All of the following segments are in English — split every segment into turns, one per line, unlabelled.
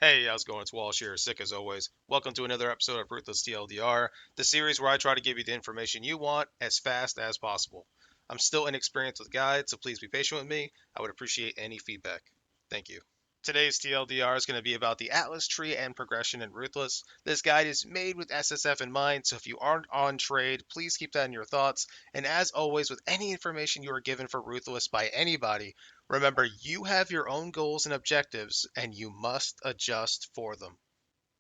Hey, how's it going? It's Walsh here, sick as always. Welcome to another episode of Ruthless TL, the series where I try to give you the information you want as fast as possible. I'm still inexperienced with guides, so please be patient with me. I would appreciate any feedback. Thank you. Today's TLDR is going to be about the Atlas tree and progression in Ruthless. This guide is made with SSF in mind, so if you aren't on trade, please keep that in your thoughts. And as always, with any information you are given for Ruthless by anybody, remember you have your own goals and objectives, and you must adjust for them.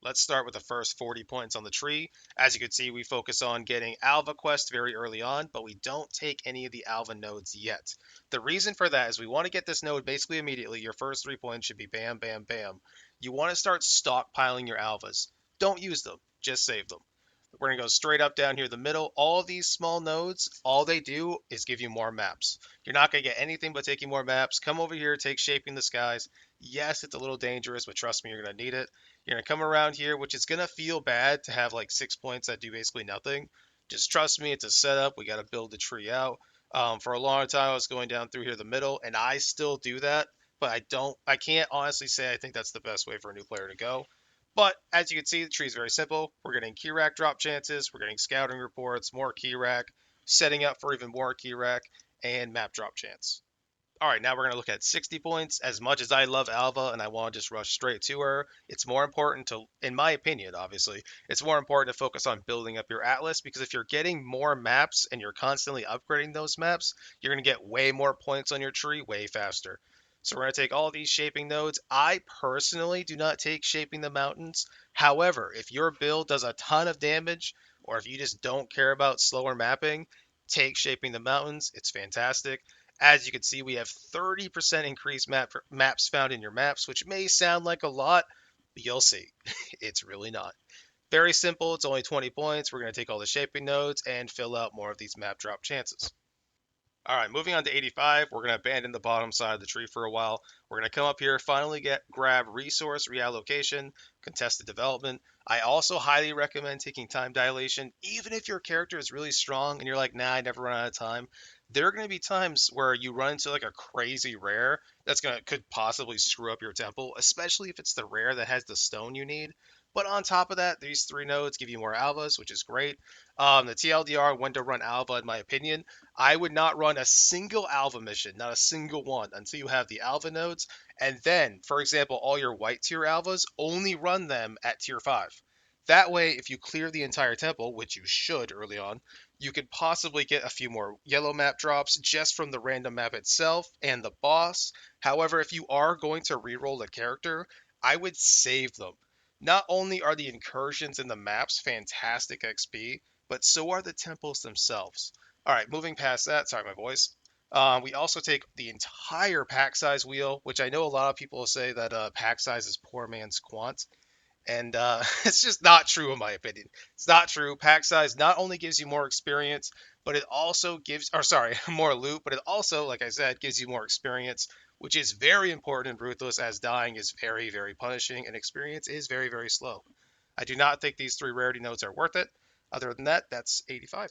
Let's start with the first 40 points on the tree. As you can see, we focus on getting Alva Quest very early on, but we don't take any of the Alva nodes yet. The reason for that is we want to get this node basically immediately. Your first 3 points should be bam, bam, bam. You want to start stockpiling your Alvas. Don't use them, just save them. We're going to go straight up down here the middle. All of these small nodes, all they do is give you more maps. You're not going to get anything but taking more maps. Come over here, take Shaping the Skies. Yes, it's a little dangerous, but trust me, you're going to need it. You're going to come around here, which is going to feel bad to have like 6 points that do basically nothing. Just trust me, it's a setup. We got to build the tree out. For a long time, I was going down through here the middle, and I still do that, but I can't honestly say I think that's the best way for a new player to go. But as you can see, the tree is very simple. We're getting key rack drop chances, we're getting scouting reports, more key rack, setting up for even more key rack, and map drop chance. All right, now we're going to look at 60 points. As much as I love Alva and I want to just rush straight to her, it's more important to, in my opinion, obviously, it's more important to focus on building up your Atlas because if you're getting more maps and you're constantly upgrading those maps, you're going to get way more points on your tree way faster. So we're going to take all these shaping nodes. I personally do not take shaping the mountains. However, if your build does a ton of damage or if you just don't care about slower mapping, take shaping the mountains. It's fantastic. As you can see, we have 30% increased maps found in your maps, which may sound like a lot, but you'll see. It's really not. Very simple. It's only 20 points. We're going to take all the shaping nodes and fill out more of these map drop chances. All right, moving on to 85, we're going to abandon the bottom side of the tree for a while. We're going to come up here, finally grab resource reallocation, contested development. I also highly recommend taking time dilation, even if your character is really strong and you're like, nah, I never run out of time. There are going to be times where you run into like a crazy rare that's going to could possibly screw up your temple, especially if it's the rare that has the stone you need. But on top of that, these three nodes give you more alvas, which is great. The TLDR, when to run alva, in my opinion, I would not run a single alpha mission, not a single one, until you have the alpha nodes. And then, for example, all your white tier alphas, only run them at tier 5. That way, if you clear the entire temple, which you should early on, you could possibly get a few more yellow map drops just from the random map itself and the boss. However, if you are going to reroll a character, I would save them. Not only are the incursions in the maps fantastic XP, but so are the temples themselves. All right, moving past that, sorry, my voice. We also take the entire pack size wheel, which I know a lot of people say that pack size is poor man's quant, and it's just not true in my opinion. It's not true. Pack size not only gives you more experience, but it also gives, or sorry, more loot, but it also, like I said, gives you more experience, which is very important in Ruthless as dying is very, very punishing, and experience is very, very slow. I do not think these three rarity nodes are worth it. Other than that, that's 85.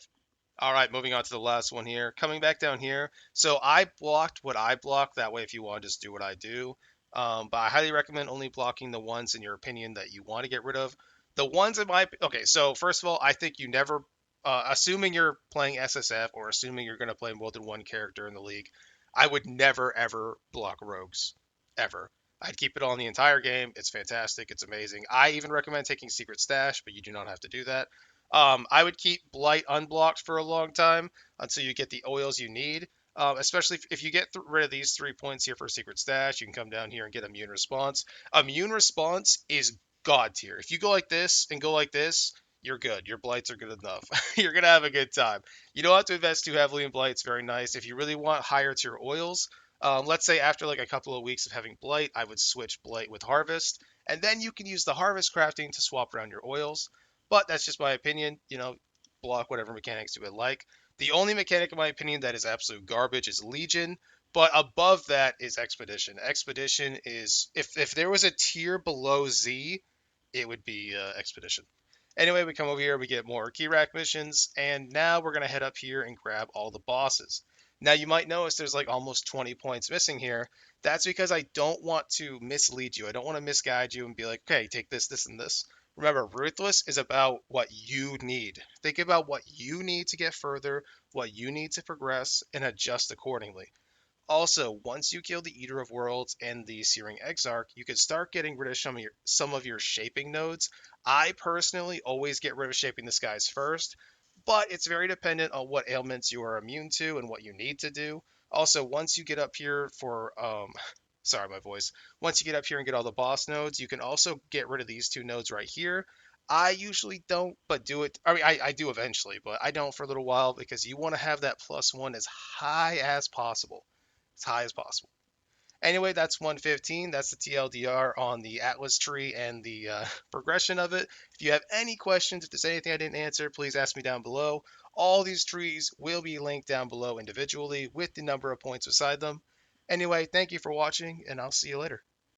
All right, moving on to the last one here. Coming back down here. So I blocked what I blocked. That way, if you want to just do what I do. But I highly recommend only blocking the ones in your opinion that you want to get rid of. The ones in my okay. So first of all, I think you never, assuming you're playing SSF or assuming you're going to play more than one character in the league, I would never ever block rogues, ever. I'd keep it on the entire game. It's fantastic. It's amazing. I even recommend taking Secret Stash, but you do not have to do that. I would keep Blight unblocked for a long time until you get the oils you need. Especially if you get rid of these 3 points here for Secret Stash, you can come down here and get Immune Response. Immune Response is god tier. If you go like this and go like this, you're good. Your blights are good enough. You're gonna have a good time. You don't have to invest too heavily in blights. Very nice. If you really want higher tier oils, let's say after like a couple of weeks of having blight, I would switch blight with harvest, and then you can use the harvest crafting to swap around your oils. But that's just my opinion. Block whatever mechanics you would like. The only mechanic, in my opinion, that is absolute garbage is Legion. But above that is Expedition. Expedition is if there was a tier below Z, it would be Expedition. Anyway, we come over here, we get more key rack missions, and now we're gonna head up here and grab all the bosses. Now you might notice there's like almost 20 points missing here. That's because I don't want to mislead you. I don't want to misguide you and be like, okay, take this, this, and this. Remember, Ruthless is about what you need. Think about what you need to get further, what you need to progress, and adjust accordingly. Also, once you kill the Eater of Worlds and the Searing Exarch, you can start getting rid of some of your shaping nodes. I personally always get rid of shaping the skies first, but it's very dependent on what ailments you are immune to and what you need to do. Also, once you get up here for sorry, my voice. Once you get up here and get all the boss nodes, you can also get rid of these two nodes right here. I usually don't, but do it. I mean, I do eventually, but I don't for a little while because you want to have that +1 as high as possible, as high as possible. Anyway, that's 115. That's the TLDR on the Atlas tree and the progression of it. If you have any questions, if there's anything I didn't answer, please ask me down below. All these trees will be linked down below individually with the number of points beside them. Anyway, thank you for watching, and I'll see you later.